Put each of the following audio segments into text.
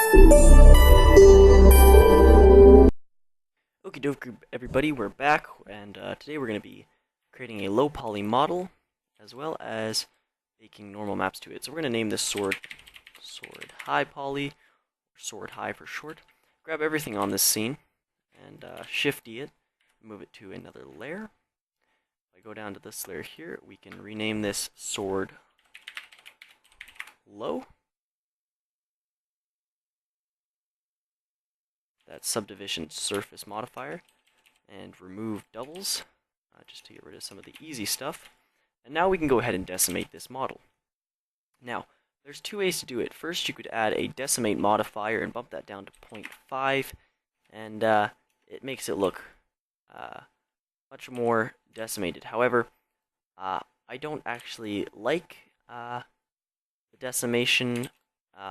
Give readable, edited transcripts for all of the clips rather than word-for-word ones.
Okie dokie, everybody, we're back, and today we're going to be creating a low poly model, as well as making normal maps to it. So we're going to name this sword high poly, or sword high for short. Grab everything on this scene, and shift D it, move it to another layer. If I go down to this layer here, we can rename this sword low. That's subdivision surface modifier, and remove doubles, just to get rid of some of the easy stuff. And now we can go ahead and decimate this model. Now, there's two ways to do it. First, you could add a decimate modifier and bump that down to 0.5, and it makes it look much more decimated. However, I don't actually like the decimation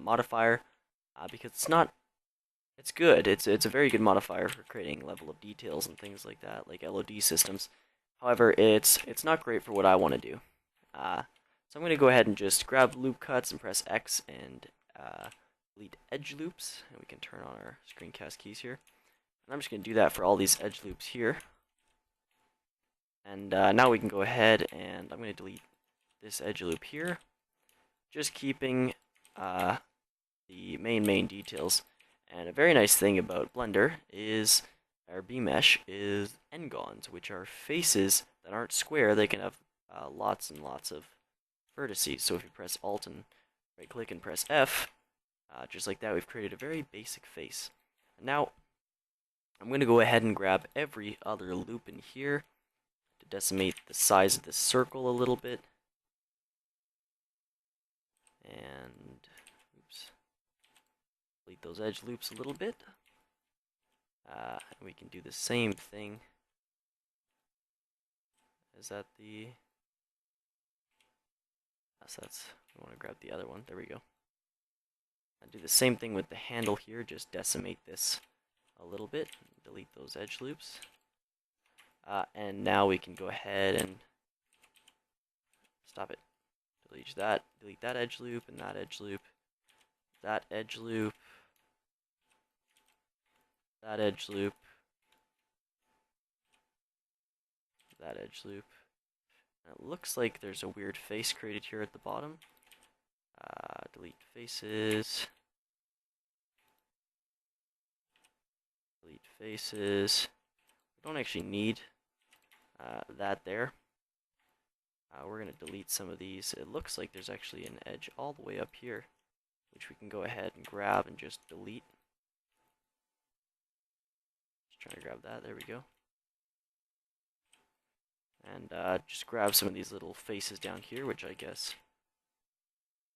modifier because it's good. It's a very good modifier for creating level of details and things like that, like LOD systems. However, it's not great for what I want to do. So I'm going to go ahead and just grab loop cuts and press X and delete edge loops. And we can turn on our screencast keys here. And I'm just going to do that for all these edge loops here. And now we can go ahead and I'm going to delete this edge loop here, just keeping the main details. And a very nice thing about Blender is our B-mesh is n-gons, which are faces that aren't square. They can have lots and lots of vertices. So if you press Alt and right-click and press F, just like that, we've created a very basic face. And now I'm going to go ahead and grab every other loop in here to decimate the size of this circle a little bit. And delete those edge loops a little bit. And we can do the same thing. Is that the... Yes, we want to grab the other one. There we go. And do the same thing with the handle here. Just decimate this a little bit. Delete those edge loops. And now we can go ahead and stop it. Delete that edge loop, and that edge loop, that edge loop, that edge loop, that edge loop. And it looks like there's a weird face created here at the bottom. Delete faces. Delete faces. We don't actually need that there. We're going to delete some of these. It looks like there's actually an edge all the way up here, which we can go ahead and grab and just delete. Just trying to grab that. There we go. And just grab some of these little faces down here, which I guess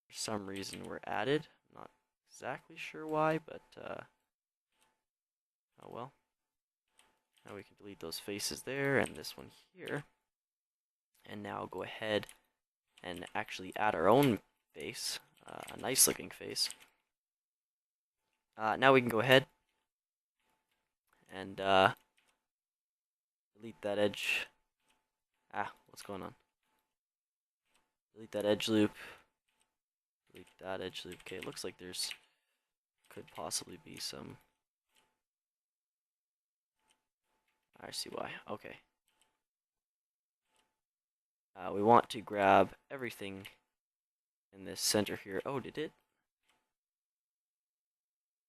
for some reason were added. I'm not exactly sure why, but oh well. Now we can delete those faces there and this one here. And now go ahead and actually add our own face, a nice looking face. Now we can go ahead and delete that edge. What's going on? Delete that edge loop. Delete that edge loop. Okay, it looks like there's could possibly be some. I see why. Okay. We want to grab everything in this center here. Oh, did it?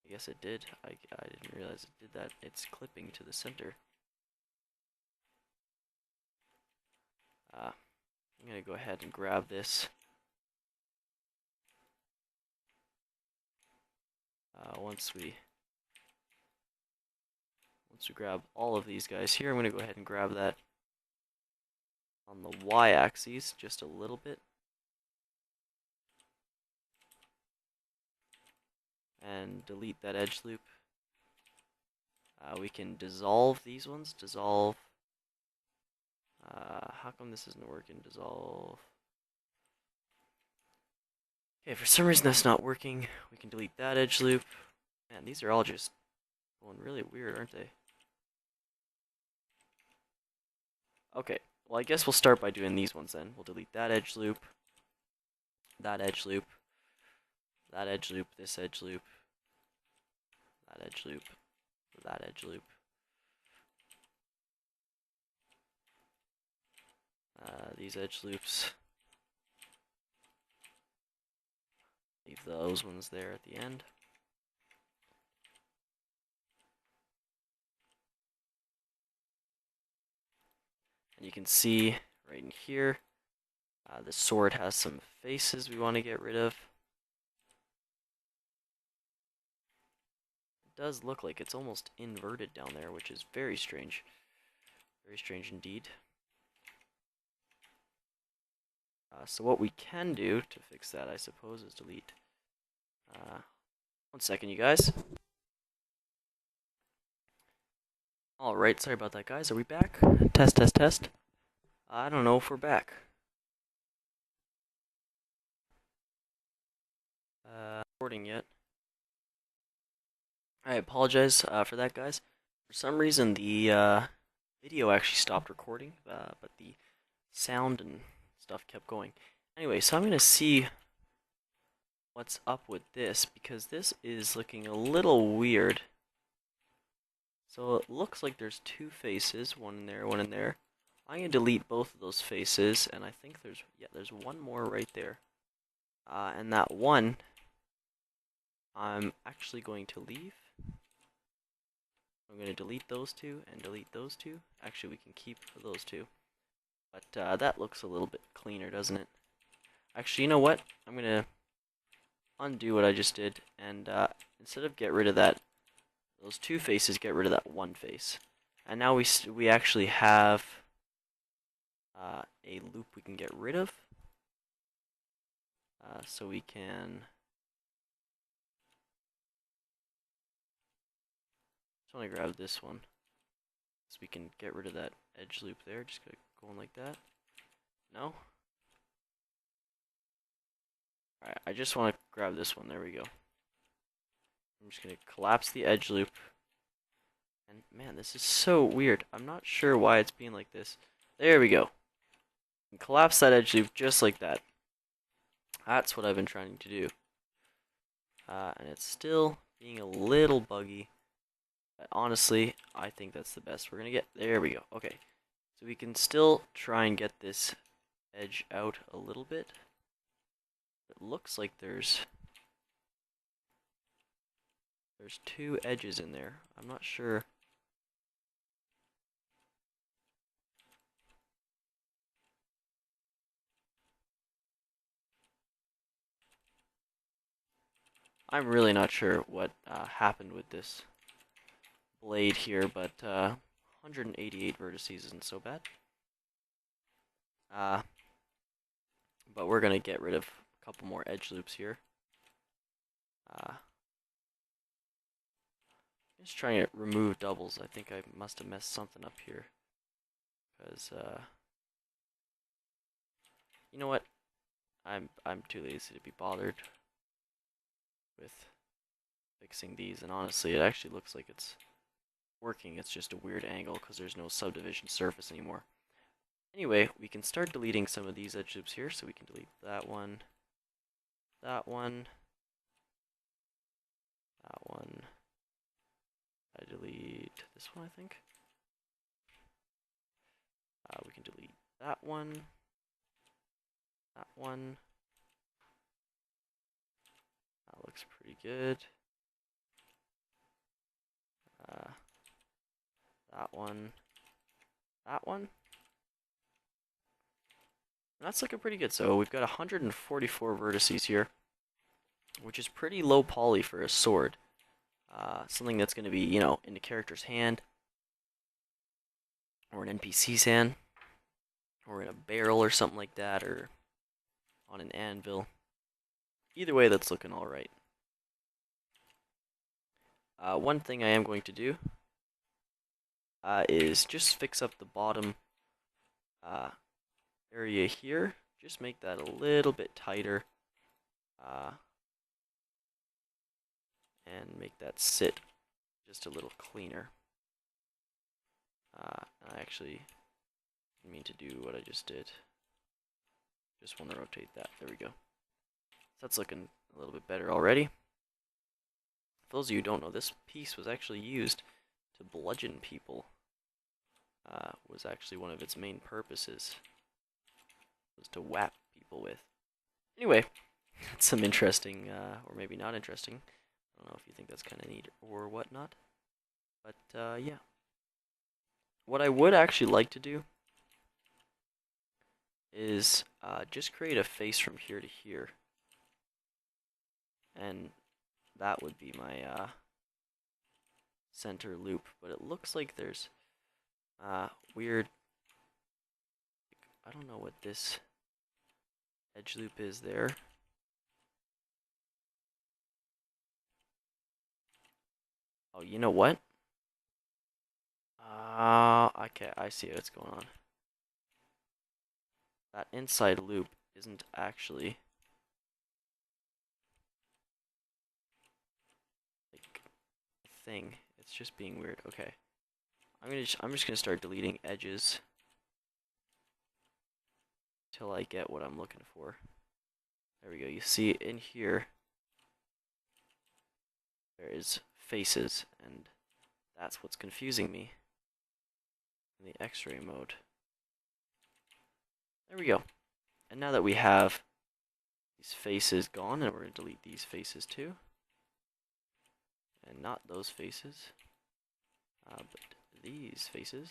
I guess it did. I didn't realize it did that. It's clipping to the center. I'm going to go ahead and grab this. Once we grab all of these guys here, I'm going to go ahead and grab that on the y-axis just a little bit. And delete that edge loop. We can dissolve these ones. Dissolve. How come this isn't working? Dissolve. Okay, for some reason that's not working. We can delete that edge loop. Man, these are all just going really weird, aren't they? Okay, well I guess we'll start by doing these ones then. We'll delete that edge loop, that edge loop, that edge loop, this edge loop, that edge loop, that edge loop. These edge loops. Leave those ones there at the end. And you can see right in here, the sword has some faces we want to get rid of. It does look like it's almost inverted down there, which is very strange. Very strange indeed. So what we can do to fix that, I suppose, is delete. 1 second, you guys. Alright, sorry about that, guys. Are we back? Test, test, test. I don't know if we're back. Recording yet. I apologize for that, guys. For some reason, the video actually stopped recording, but the sound and stuff kept going. Anyway, so I'm going to see what's up with this, because this is looking a little weird. So it looks like there's two faces, one in there, one in there. I'm going to delete both of those faces, and I think there's one more right there. And that one, I'm actually going to leave. I'm going to delete those two and delete those two. Actually, we can keep those two. But that looks a little bit cleaner, doesn't it? Actually, you know what? I'm going to undo what I just did, and instead of get rid of those two faces, get rid of that one face. And now we actually have a loop we can get rid of. So we can just want to grab this one, so we can get rid of that edge loop there. Just going like that. No. Alright, I just want to grab this one. There we go. I'm just going to collapse the edge loop. And man, this is so weird. I'm not sure why it's being like this. There we go. And collapse that edge loop just like that. That's what I've been trying to do. And it's still being a little buggy. But honestly, I think that's the best we're going to get. There we go. Okay. So we can still try and get this edge out a little bit. It looks like there's two edges in there. I'm not sure. I'm really not sure what happened with this blade here, but 188 vertices isn't so bad. But we're gonna get rid of a couple more edge loops here. Just trying to remove doubles. I think I must have messed something up here, because you know what? I'm too lazy to be bothered with fixing these, and honestly, it actually looks like it's working. It's just a weird angle because there's no subdivision surface anymore. Anyway, we can start deleting some of these edge loops here, so we can delete that one, that one, that one. I delete this one, I think. We can delete that one, that one. That looks pretty good. That one, that one. And that's looking pretty good. So we've got 144 vertices here, which is pretty low poly for a sword. Something that's going to be, you know, in the character's hand, or an NPC's hand, or in a barrel or something like that, or on an anvil. Either way, that's looking alright. One thing I am going to do is just fix up the bottom area here. Just make that a little bit tighter. And make that sit just a little cleaner. I actually didn't mean to do what I just did. Just want to rotate that. There we go. So that's looking a little bit better already. For those of you who don't know, this piece was actually used to bludgeon people. Was actually one of its main purposes, was to whap people with. Anyway, that's some interesting, or maybe not interesting. I don't know if you think that's kind of neat or whatnot. But, yeah. What I would actually like to do is just create a face from here to here. And that would be my center loop. But it looks like there's weird... I don't know what this edge loop is there. Oh, you know what? Okay, I see what's going on. That inside loop isn't actually like a thing. It's just being weird. Okay. I'm just gonna start deleting edges till I get what I'm looking for. There we go. You see in here there is faces, and that's what's confusing me in the X-ray mode. There we go. And now that we have these faces gone, and we're going to delete these faces too. And not those faces, but these faces.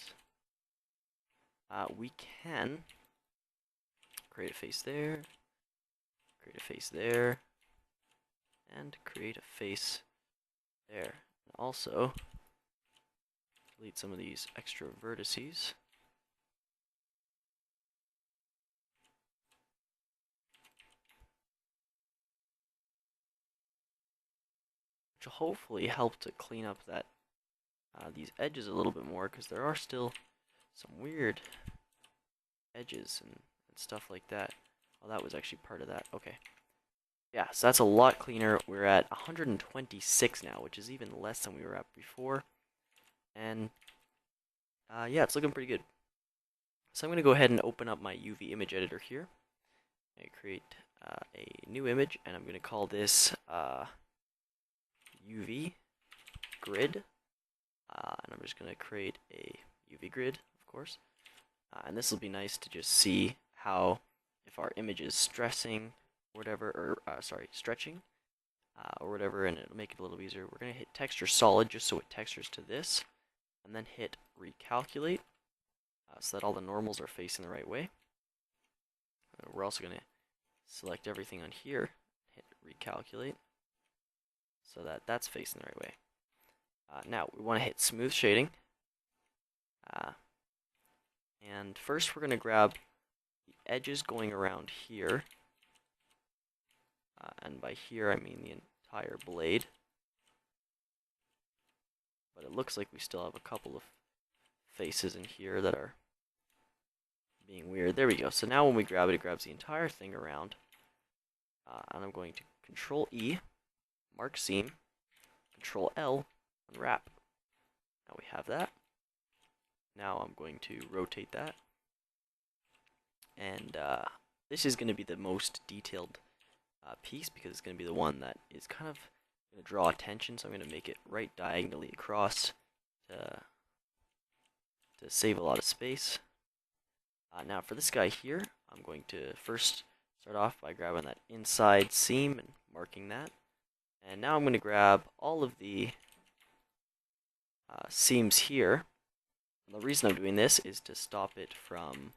We can create a face there, create a face there, and create a face there. And also, delete some of these extra vertices. Which will hopefully help to clean up that these edges a little bit more, because there are still some weird edges and stuff like that. Oh, that was actually part of that. Okay. Yeah, so that's a lot cleaner. We're at 126 now, which is even less than we were at before. And yeah, it's looking pretty good. So I'm going to go ahead and open up my UV image editor here. I create a new image, and I'm going to call this UV grid. And I'm just going to create a UV grid, of course. And this will be nice to just see how, if our image is stressing or whatever, or stretching or whatever, and it'll make it a little easier. We're going to hit texture solid just so it textures to this, and then hit recalculate so that all the normals are facing the right way. We're also going to select everything on here, hit recalculate so that that's facing the right way. Now we want to hit smooth shading. And first we're going to grab the edges going around here. And by here I mean the entire blade. But it looks like we still have a couple of faces in here that are being weird. There we go. So now when we grab it, it grabs the entire thing around. And I'm going to Control E, mark seam, Control L, unwrap. Now we have that. Now I'm going to rotate that. And this is going to be the most detailed piece, because it's going to be the one that is kind of going to draw attention. So I'm going to make it right diagonally across to save a lot of space. Now for this guy here, I'm going to first start off by grabbing that inside seam and marking that. And now I'm going to grab all of the seams here. And the reason I'm doing this is to stop it from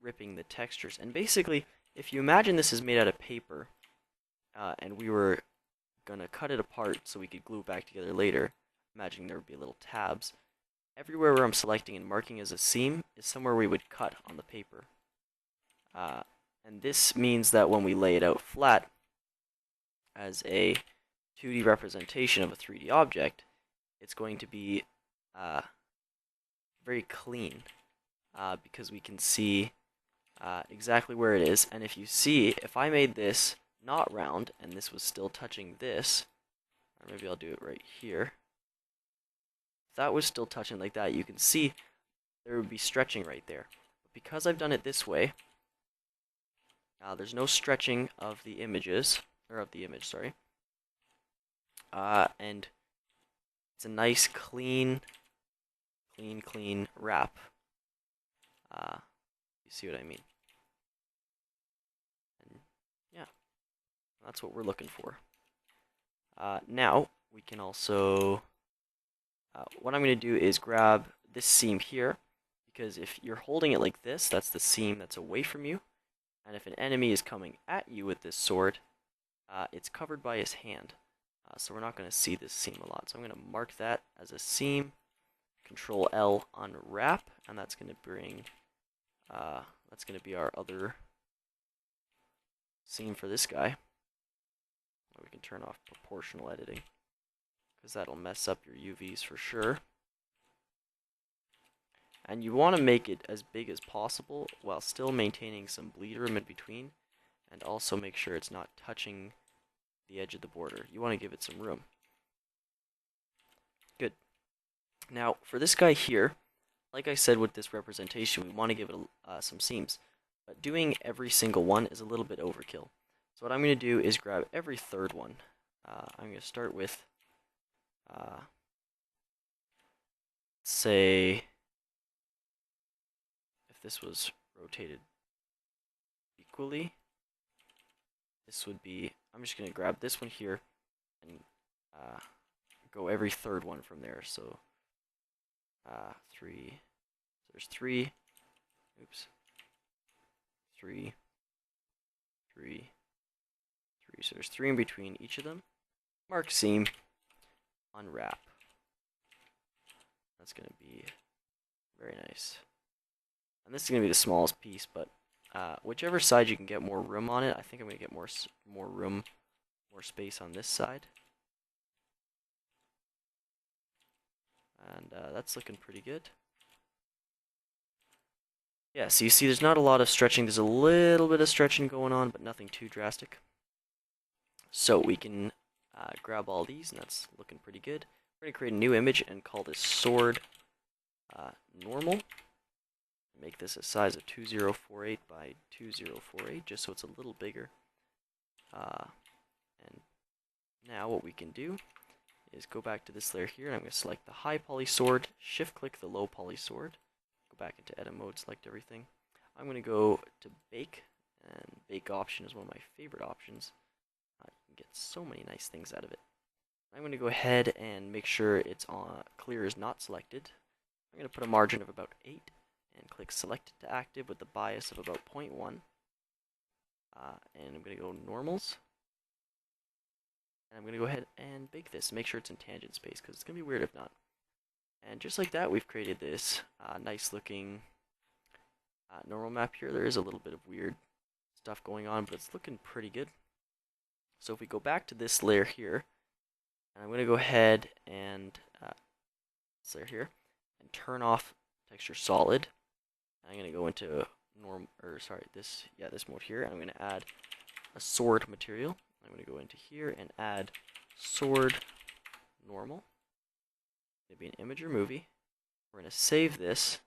ripping the textures. And basically, if you imagine this is made out of paper, and we were going to cut it apart so we could glue it back together later, imagining there would be little tabs. Everywhere where I'm selecting and marking as a seam is somewhere we would cut on the paper. And this means that when we lay it out flat as a 2D representation of a 3D object, it's going to be very clean, because we can see exactly where it is. And if you see, if I made this not round and this was still touching this, or maybe I'll do it right here, if that was still touching like that, you can see there would be stretching right there. But because I've done it this way, there's no stretching of the images, or of the image, sorry. And it's a nice clean wrap. You see what I mean? And yeah, that's what we're looking for. Now we can also, what I'm going to do is grab this seam here, because if you're holding it like this, that's the seam that's away from you. And if an enemy is coming at you with this sword, it's covered by his hand. So we're not going to see this seam a lot. So I'm going to mark that as a seam. Control L, unwrap, and that's going to bring, that's going to be our other seam for this guy. We can turn off proportional editing, because that'll mess up your UVs for sure. And you want to make it as big as possible while still maintaining some bleed room in between, and also make sure it's not touching the edge of the border. You want to give it some room. Good. Now, for this guy here, like I said with this representation, we want to give it some seams. But doing every single one is a little bit overkill. So what I'm going to do is grab every third one. I'm going to start with, say, if this was rotated equally, this would be, I'm just going to grab this one here and go every third one from there. So 3, so there's 3, oops, 3, 3, 3, so there's 3 in between each of them. Mark seam, unwrap. That's going to be very nice. And this is going to be the smallest piece, but whichever side you can get more room on it, I think I'm going to get more room, more space on this side. And that's looking pretty good. Yeah, so you see there's not a lot of stretching. There's a little bit of stretching going on, but nothing too drastic. So we can grab all these, and that's looking pretty good. We're going to create a new image and call this sword normal. Make this a size of 2048 by 2048, just so it's a little bigger. And now what we can do is go back to this layer here, and I'm going to select the high poly sword, shift click the low poly sword, go back into edit mode, select everything. I'm going to go to bake, and bake option is one of my favorite options. You can get so many nice things out of it. I'm going to go ahead and make sure it's on clear is not selected. I'm going to put a margin of about 8 and click select to active with the bias of about 0.1. And I'm going to go normals. And I'm going to go ahead and bake this. Make sure it's in tangent space, because it's going to be weird if not. And just like that, we've created this nice looking normal map here. There is a little bit of weird stuff going on, but it's looking pretty good. So if we go back to this layer here, and I'm going to go ahead and this layer here, and turn off texture solid. I'm going to go into this mode here, and I'm going to add a sword material. I'm going to go into here and add sword normal. It's going to be an image or movie. We're going to save this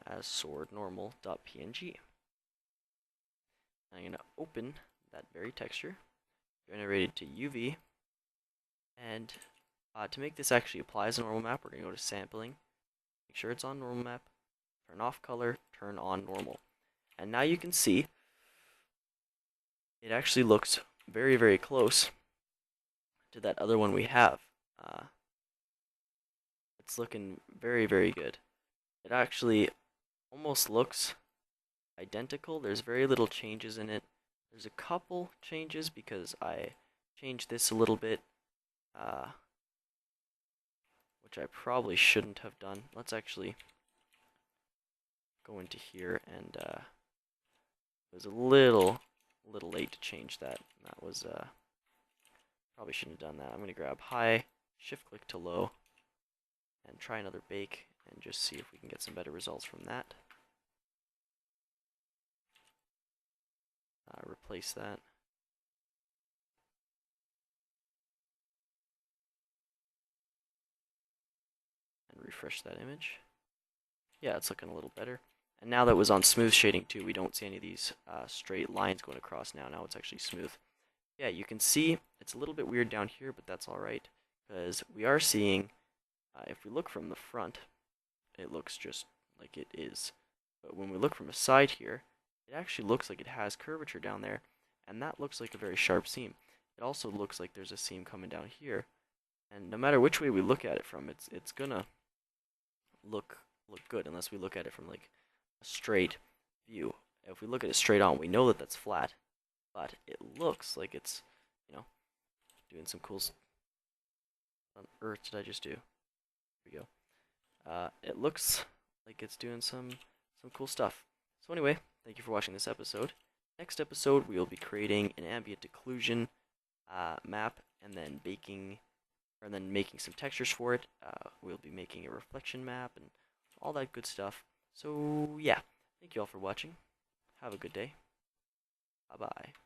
as sword normal.png. I'm going to open that very texture, generate it to UV, and to make this actually apply as a normal map, we're going to go to sampling, make sure it's on normal map, turn off color, turn on normal. And now you can see it actually looks very, very close to that other one we have. It's looking very, very good. It actually almost looks identical. There's very little changes in it. There's a couple changes because I changed this a little bit, which I probably shouldn't have done. Let's actually go into here, and it was a little late to change that. That was probably shouldn't have done that. I'm going to grab high, shift click to low, and try another bake and just see if we can get some better results from that. Replace that. And refresh that image. Yeah, it's looking a little better. And now that it was on smooth shading too, we don't see any of these straight lines going across now. Now it's actually smooth. Yeah, you can see it's a little bit weird down here, but that's all right, because we are seeing, if we look from the front, it looks just like it is. But when we look from the side here, it actually looks like it has curvature down there, and that looks like a very sharp seam. It also looks like there's a seam coming down here, and no matter which way we look at it from, it's gonna look good unless we look at it from like a straight view. If we look at it straight on, we know that that's flat, but it looks like it's, you know, doing some cool. On earth did I just do? Here we go. It looks like it's doing some cool stuff. So anyway, thank you for watching this episode. Next episode, we will be creating an ambient occlusion map, and then making some textures for it. We'll be making a reflection map and all that good stuff. So yeah, thank you all for watching. Have a good day. Bye bye.